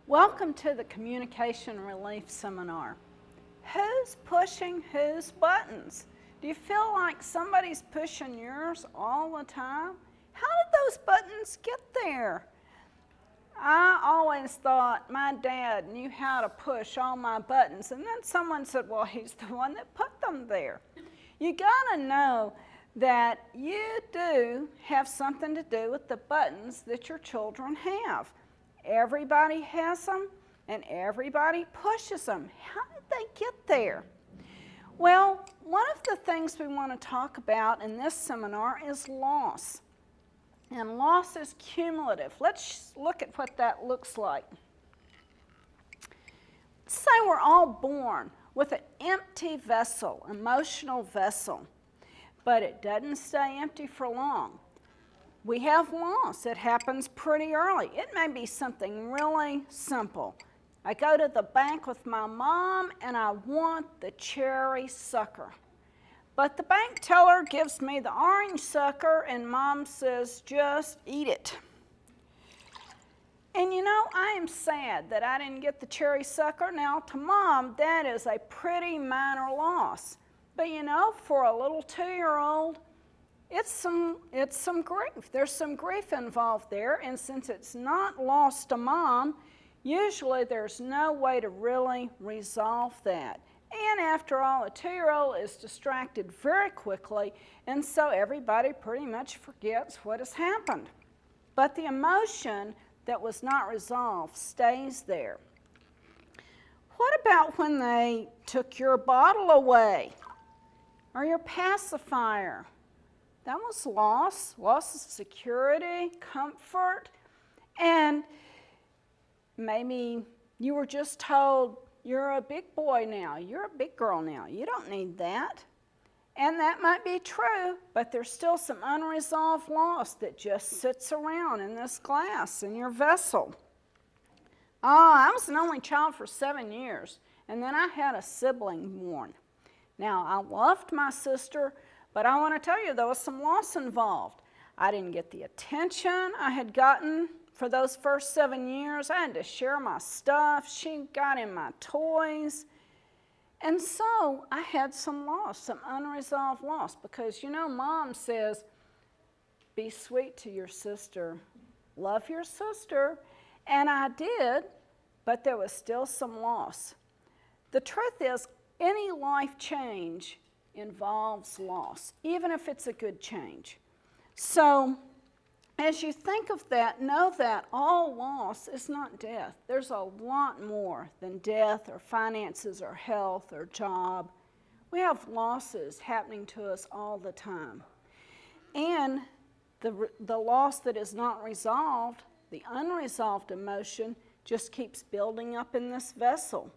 Welcome to the Communication Relief Seminar. Who's pushing whose buttons? Do you feel like somebody's pushing yours all the time? How did those buttons get there? I always thought my dad knew how to push all my buttons, and then someone said, well, he's the one that put them there. You gotta know that you do have something to do with the buttons that your children have. Everybody has them, and everybody pushes them. How did they get there? Well, one of the things we want to talk about in this seminar is loss. And loss is cumulative. Let's look at what that looks like. Let's say we're all born with an empty vessel, emotional vessel, but it doesn't stay empty for long. We have loss. It happens pretty early. It may be something really simple. I go to the bank with my mom and I want the cherry sucker. But the bank teller gives me the orange sucker and mom says, just eat it. And you know, I am sad that I didn't get the cherry sucker. Now to mom, that is a pretty minor loss. But you know, for a little 2-year-old, it's some grief. There's some grief involved there, and since it's not lost to mom, usually there's no way to really resolve that. And after all, a 2-year-old is distracted very quickly, and so everybody pretty much forgets what has happened. But the emotion that was not resolved stays there. What about when they took your bottle away or your pacifier? That was loss of security, comfort, and maybe you were just told, you're a big boy now, you're a big girl now, you don't need that. And that might be true, but there's still some unresolved loss that just sits around in this glass, in your vessel. I was an only child for 7 years, and then I had a sibling born. Now, I loved my sister, but I want to tell you, there was some loss involved. I didn't get the attention I had gotten for those first 7 years. I had to share my stuff. She got in my toys. And so I had some loss, some unresolved loss, because you know, mom says, be sweet to your sister, love your sister. And I did, but there was still some loss. The truth is, any life change involves loss, even if it's a good change. So as you think of that, know that all loss is not death. There's a lot more than death or finances or health or job. We have losses happening to us all the time. And the loss that is not resolved, the unresolved emotion, just keeps building up in this vessel.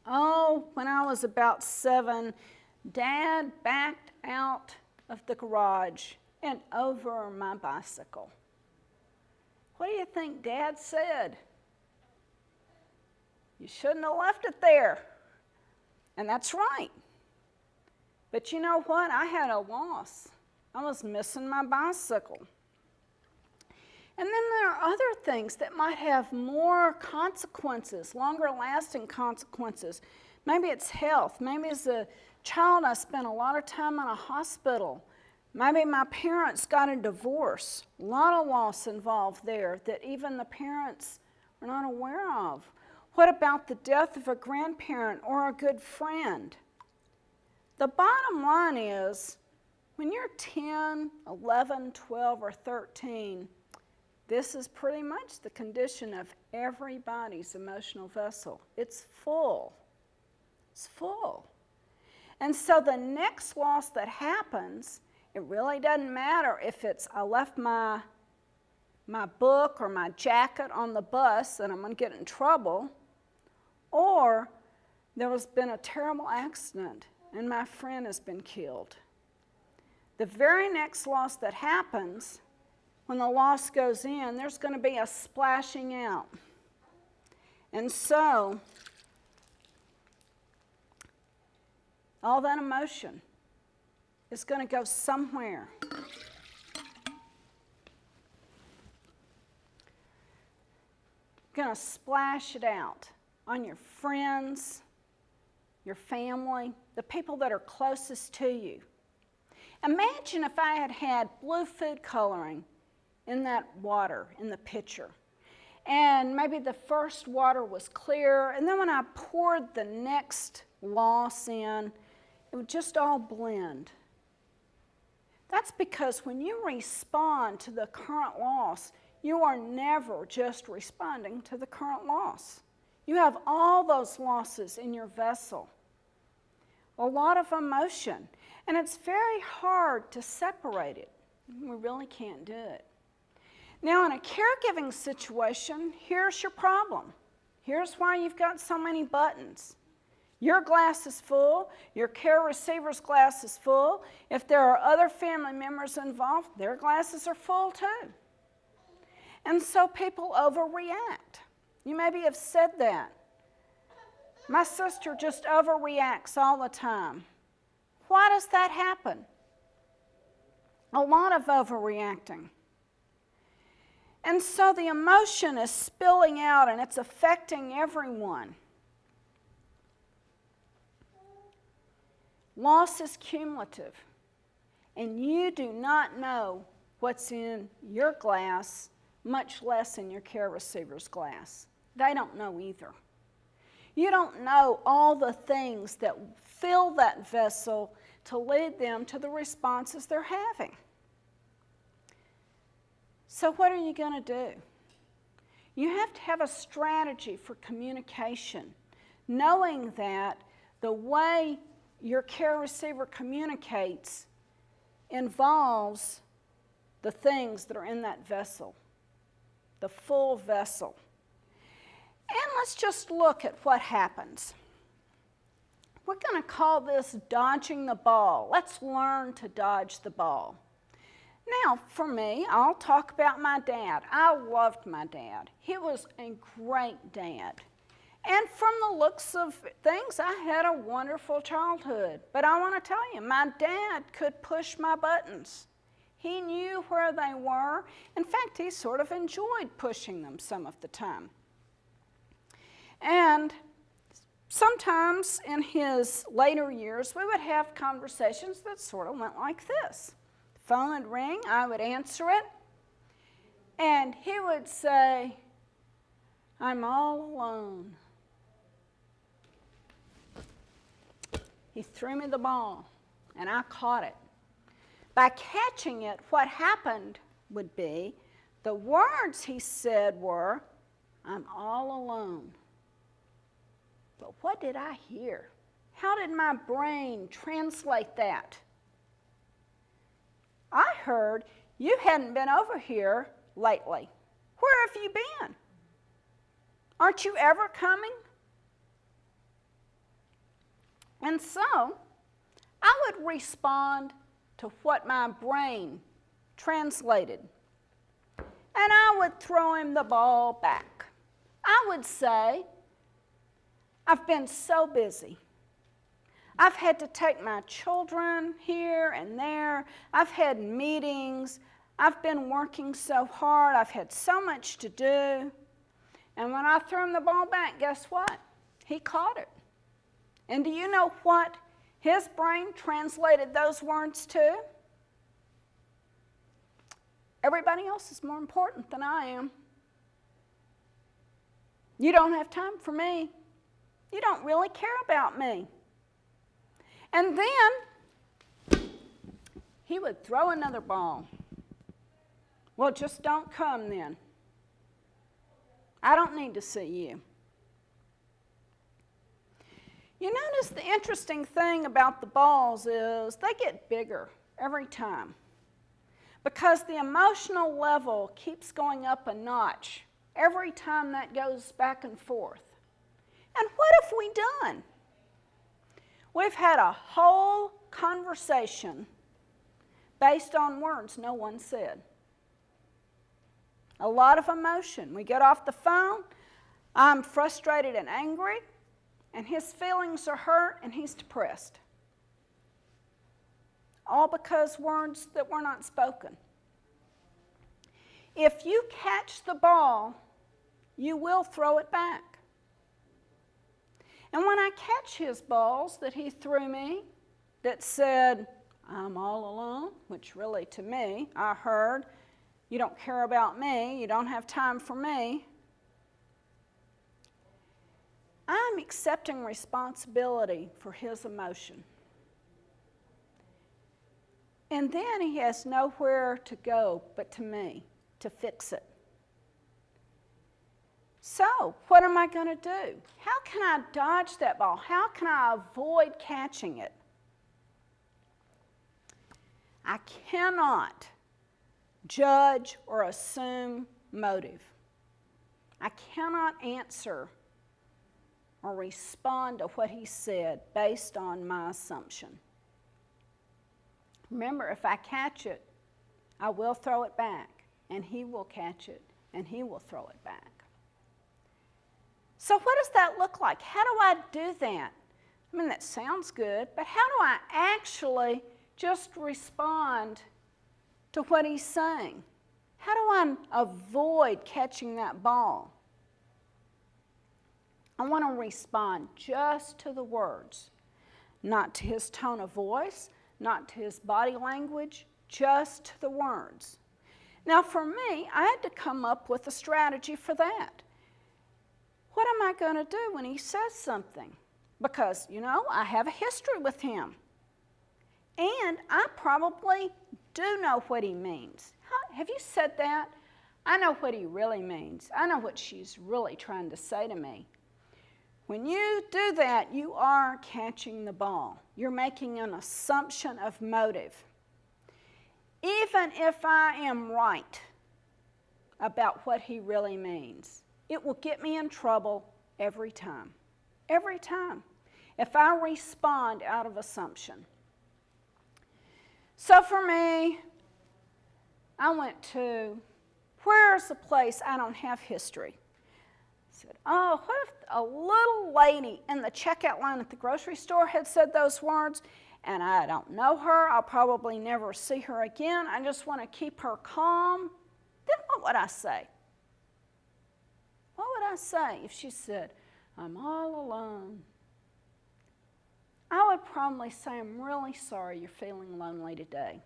Oh, when I was about 7, Dad backed out of the garage and over my bicycle. What do you think Dad said? You shouldn't have left it there. And that's right. But you know what? I had a loss. I was missing my bicycle. And then there are other things that might have more consequences, longer lasting consequences. Maybe it's health. Maybe as a child I spent a lot of time in a hospital. Maybe my parents got a divorce. A lot of loss involved there that even the parents are not aware of. What about the death of a grandparent or a good friend? The bottom line is, when you're 10, 11, 12, or 13, this is pretty much the condition of everybody's emotional vessel. It's full. It's full. And so the next loss that happens, it really doesn't matter if it's I left my book or my jacket on the bus and I'm going to get in trouble, or there has been a terrible accident and my friend has been killed. The very next loss that happens, when the loss goes in, there's going to be a splashing out. And so all that emotion is going to go somewhere. You're going to splash it out on your friends, your family, the people that are closest to you. Imagine if I had had blue food coloring in that water, in the pitcher. And maybe the first water was clear, and then when I poured the next loss in, it would just all blend. That's because when you respond to the current loss, you are never just responding to the current loss. You have all those losses in your vessel. A lot of emotion. And it's very hard to separate it. We really can't do it. Now, in a caregiving situation, here's your problem. Here's why you've got so many buttons. Your glass is full. Your care receiver's glass is full. If there are other family members involved, their glasses are full too. And so people overreact. You maybe have said that. My sister just overreacts all the time. Why does that happen? A lot of overreacting. And so the emotion is spilling out and it's affecting everyone. Loss is cumulative. And you do not know what's in your glass, much less in your care receiver's glass. They don't know either. You don't know all the things that fill that vessel to lead them to the responses they're having. So what are you going to do? You have to have a strategy for communication, knowing that the way your care receiver communicates involves the things that are in that vessel, the full vessel. And let's just look at what happens. We're going to call this dodging the ball. Let's learn to dodge the ball. Now, for me, I'll talk about my dad. I loved my dad. He was a great dad. And from the looks of things, I had a wonderful childhood. But I want to tell you, my dad could push my buttons. He knew where they were. In fact, he sort of enjoyed pushing them some of the time. And sometimes in his later years, we would have conversations that sort of went like this. The phone would ring, I would answer it, and he would say, "I'm all alone." He threw me the ball, and I caught it. By catching it, what happened would be, the words he said were, "I'm all alone." But what did I hear? How did my brain translate that? I heard, "You hadn't been over here lately. Where have you been? Aren't you ever coming?" And so, I would respond to what my brain translated. And I would throw him the ball back. I would say, "I've been so busy. I've had to take my children here and there. I've had meetings. I've been working so hard. I've had so much to do." And when I threw him the ball back, guess what? He caught it. And do you know what his brain translated those words to? Everybody else is more important than I am. You don't have time for me. You don't really care about me. And then he would throw another ball. "Well, just don't come then. I don't need to see you." You notice the interesting thing about the balls is they get bigger every time because the emotional level keeps going up a notch every time that goes back and forth. And what have we done? We've had a whole conversation based on words no one said. A lot of emotion. We get off the phone, I'm frustrated and angry, and his feelings are hurt and he's depressed. All because words that were not spoken. If you catch the ball, you will throw it back. And when I catch his balls that he threw me that said, I'm all alone, which really to me, I heard, you don't care about me, you don't have time for me, I'm accepting responsibility for his emotion. And then he has nowhere to go but to me to fix it. So, what am I going to do? How can I dodge that ball? How can I avoid catching it? I cannot judge or assume motive. I cannot answer or respond to what he said based on my assumption. Remember, if I catch it, I will throw it back, and he will catch it, and he will throw it back. So what does that look like? How do I do that? I mean, that sounds good, but how do I actually just respond to what he's saying? How do I avoid catching that ball? I want to respond just to the words, not to his tone of voice, not to his body language, just to the words. Now for me, I had to come up with a strategy for that. What am I going to do when he says something? Because, I have a history with him. And I probably do know what he means. Have you said that? I know what he really means. I know what she's really trying to say to me. When you do that, you are catching the ball. You're making an assumption of motive. Even if I am right about what he really means, it will get me in trouble every time. Every time. If I respond out of assumption. So for me, I went to, where's a place I don't have history? I said, oh, what if a little lady in the checkout line at the grocery store had said those words, and I don't know her, I'll probably never see her again, I just want to keep her calm. Then what would I say? What would I say if she said, I'm all alone? I would probably say, I'm really sorry you're feeling lonely today.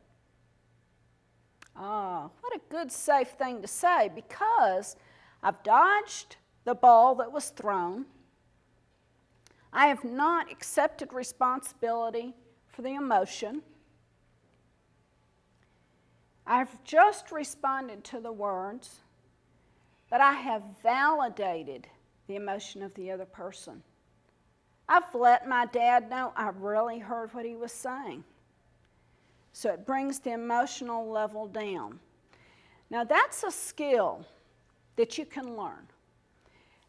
Ah, what a good, safe thing to say, because I've dodged the ball that was thrown. I have not accepted responsibility for the emotion. I've just responded to the words, but I have validated the emotion of the other person. I've let my dad know I really heard what he was saying. So it brings the emotional level down. Now that's a skill that you can learn.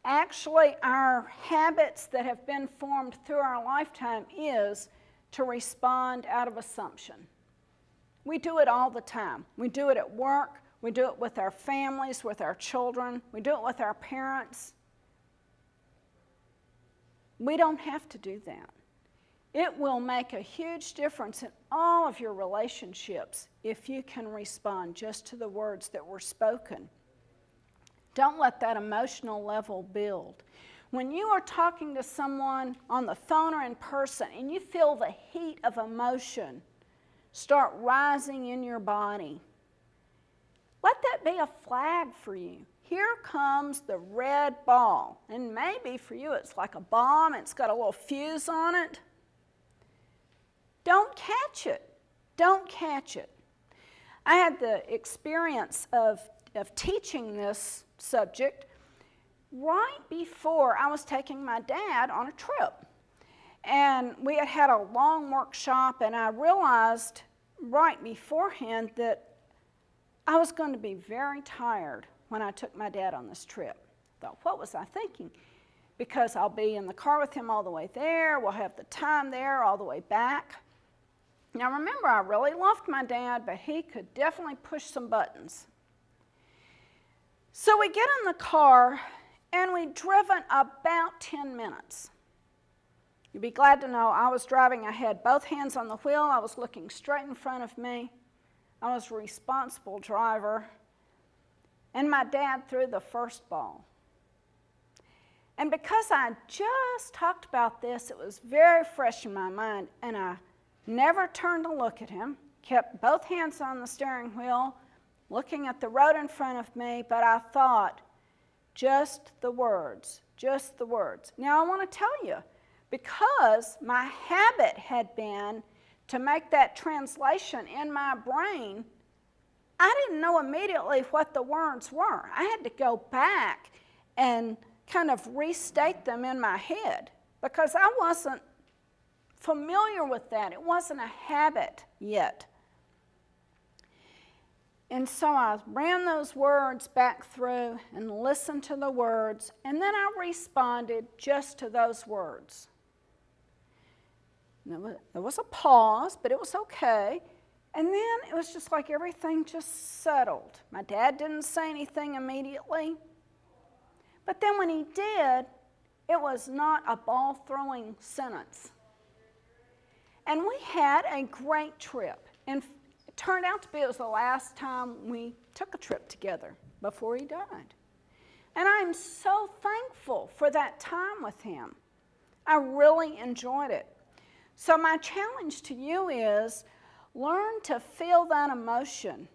Actually, our habits that have been formed through our lifetime is to respond out of assumption. We do it all the time. We do it at work. We do it with our families, with our children. We do it with our parents. We don't have to do that. It will make a huge difference in all of your relationships if you can respond just to the words that were spoken. Don't let that emotional level build. When you are talking to someone on the phone or in person and you feel the heat of emotion start rising in your body, let that be a flag for you. Here comes the red ball. And maybe for you it's like a bomb, it's got a little fuse on it. Don't catch it. Don't catch it. I had the experience of teaching this subject right before I was taking my dad on a trip. And we had a long workshop, and I realized right beforehand that I was going to be very tired when I took my dad on this trip. I thought, what was I thinking? Because I'll be in the car with him all the way there, we'll have the time there all the way back. Now remember, I really loved my dad, but he could definitely push some buttons. So we get in the car, and we'd driven about 10 minutes. You'd be glad to know I was driving. I had both hands on the wheel. I was looking straight in front of me. I was a responsible driver. And my dad threw the first ball. And because I just talked about this, it was very fresh in my mind, and I never turned to look at him, kept both hands on the steering wheel, looking at the road in front of me, but I thought, just the words, just the words. Now I want to tell you, because my habit had been to make that translation in my brain, I didn't know immediately what the words were. I had to go back and kind of restate them in my head because I wasn't familiar with that. It wasn't a habit yet. And so I ran those words back through and listened to the words, and then I responded just to those words. There was a pause, but it was okay. And then it was just like everything just settled. My dad didn't say anything immediately. But then when he did, it was not a ball-throwing sentence. And we had a great trip. And it turned out to be it was the last time we took a trip together before he died. And I'm so thankful for that time with him. I really enjoyed it. So my challenge to you is learn to feel that emotion.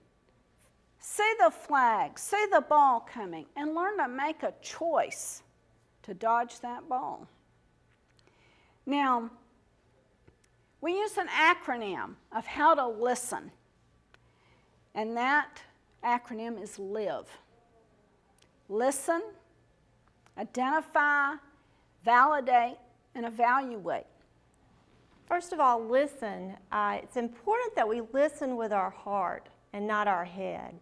See the flag, see the ball coming, and learn to make a choice to dodge that ball. Now, we use an acronym of how to listen, and that acronym is LIVE. Listen, identify, validate, and evaluate. First of all, listen. It's important that we listen with our heart and not our head.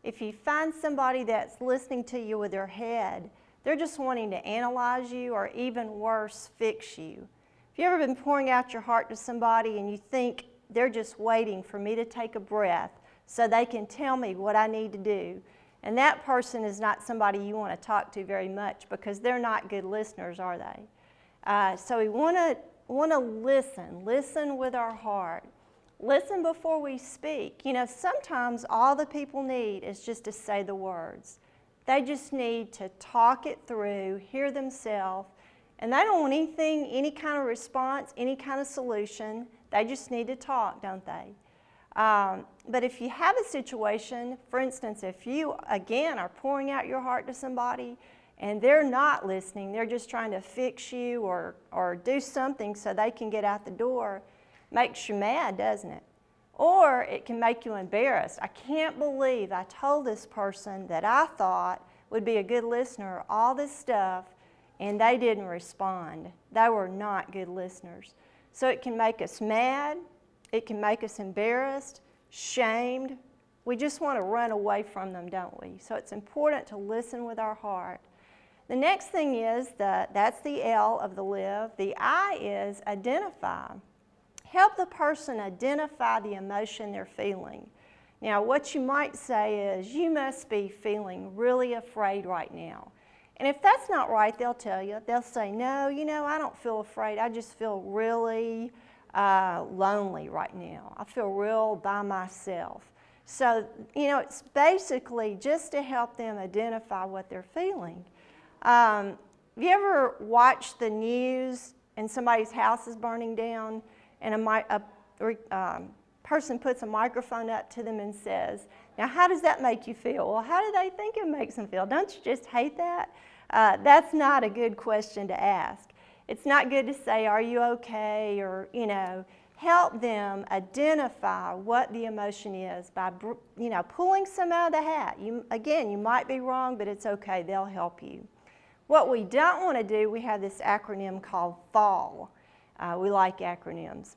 If you find somebody that's listening to you with their head, they're just wanting to analyze you or even worse, fix you. Have you ever been pouring out your heart to somebody and you think they're just waiting for me to take a breath so they can tell me what I need to do? And that person is not somebody you want to talk to very much because they're not good listeners, are they? So we want to listen with our heart. Listen before we speak. You know, sometimes all the people need is just to say the words. They just need to talk it through, hear themselves, and they don't want anything, any kind of response, any kind of solution. They just need to talk, don't they? But if you have a situation, for instance, if you, again, are pouring out your heart to somebody and they're not listening, they're just trying to fix you or do something so they can get out the door, makes you mad, doesn't it? Or it can make you embarrassed. I can't believe I told this person that I thought would be a good listener all this stuff and they didn't respond. They were not good listeners. So it can make us mad, it can make us embarrassed, shamed. We just want to run away from them, don't we? So it's important to listen with our heart. The next thing is that's the L of the live. The I is identify. Help the person identify the emotion they're feeling. Now, what you might say is, you must be feeling really afraid right now. And if that's not right, they'll tell you. They'll say, no, you know, I don't feel afraid. I just feel really lonely right now. I feel real by myself. So, you know, it's basically just to help them identify what they're feeling. Have you ever watched the news and somebody's house is burning down and a person puts a microphone up to them and says, now how does that make you feel? Well, how do they think it makes them feel? Don't you just hate that? That's not a good question to ask. It's not good to say, are you okay? Or, you know, help them identify what the emotion is by, you know, pulling some out of the hat. Again, you might be wrong, but it's okay. They'll help you. What we don't want to do, we have this acronym called FALL. We like acronyms.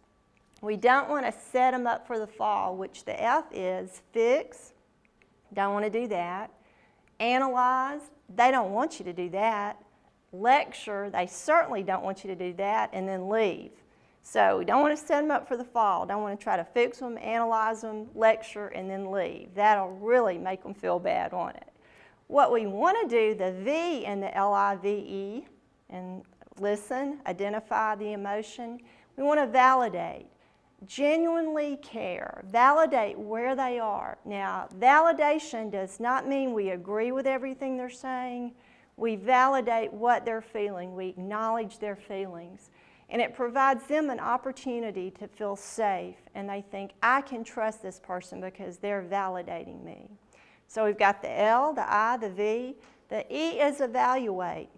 We don't want to set them up for the fall, which the F is fix. Don't want to do that. Analyze. They don't want you to do that. Lecture. They certainly don't want you to do that. And then leave. So we don't want to set them up for the fall. Don't want to try to fix them, analyze them, lecture, and then leave. That'll really make them feel bad, won't it? What we want to do, the V in the LIVE, and listen, identify the emotion, we want to validate. Genuinely care. Validate where they are. Now, validation does not mean we agree with everything they're saying. We validate what they're feeling. We acknowledge their feelings. And it provides them an opportunity to feel safe, and they think, I can trust this person because they're validating me. So we've got the L, the I, the V. The E is evaluate.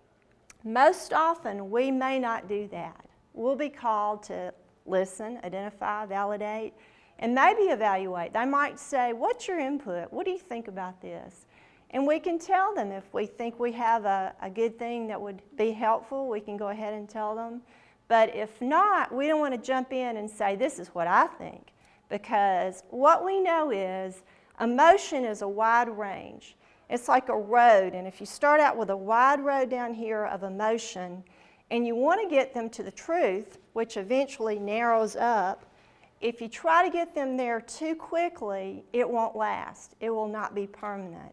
Most often, we may not do that. We'll be called to listen, identify, validate, and maybe evaluate. They might say, what's your input? What do you think about this? And we can tell them if we think we have a good thing that would be helpful, we can go ahead and tell them. But if not, we don't want to jump in and say, this is what I think. Because what we know is emotion is a wide range. It's like a road, and if you start out with a wide road down here of emotion, and you want to get them to the truth, which eventually narrows up, if you try to get them there too quickly, it won't last. It will not be permanent.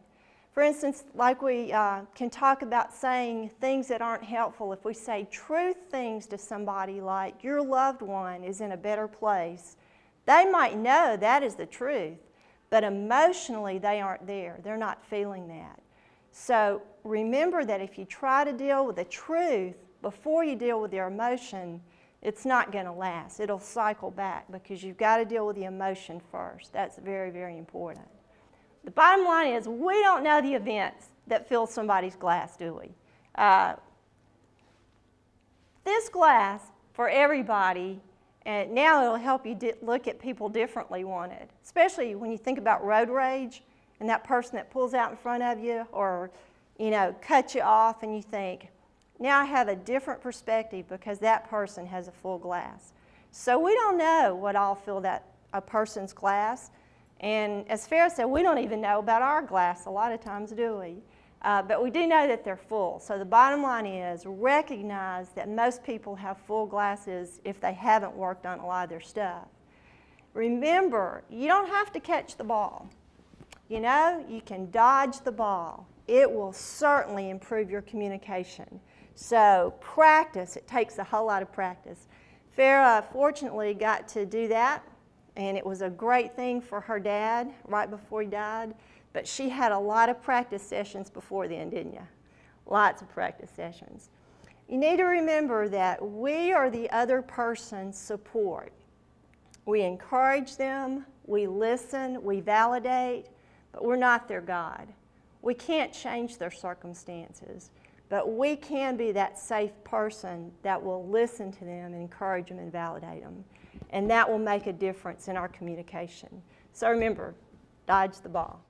For instance, like we can talk about saying things that aren't helpful. If we say truth things to somebody like, your loved one is in a better place, they might know that is the truth, but emotionally they aren't there. They're not feeling that. So remember that if you try to deal with the truth before you deal with your emotion, it's not going to last. It'll cycle back because you've got to deal with the emotion first. That's very, very important. The bottom line is we don't know the events that fill somebody's glass, do we? This glass, for everybody, and now it'll help you look at people differently, won't it? Especially when you think about road rage and that person that pulls out in front of you or, cuts you off, and you think, now I have a different perspective because that person has a full glass. So we don't know what all fill a person's glass. And as Farrah said, we don't even know about our glass a lot of times, do we? But we do know that they're full. So the bottom line is recognize that most people have full glasses if they haven't worked on a lot of their stuff. Remember, you don't have to catch the ball. You can dodge the ball. It will certainly improve your communication. So practice. It takes a whole lot of practice. Farrah fortunately got to do that. And it was a great thing for her dad right before he died. But she had a lot of practice sessions before then, didn't you? Lots of practice sessions. You need to remember that we are the other person's support. We encourage them, we listen, we validate, but we're not their God. We can't change their circumstances, but we can be that safe person that will listen to them and encourage them and validate them. And that will make a difference in our communication. So remember, dodge the ball.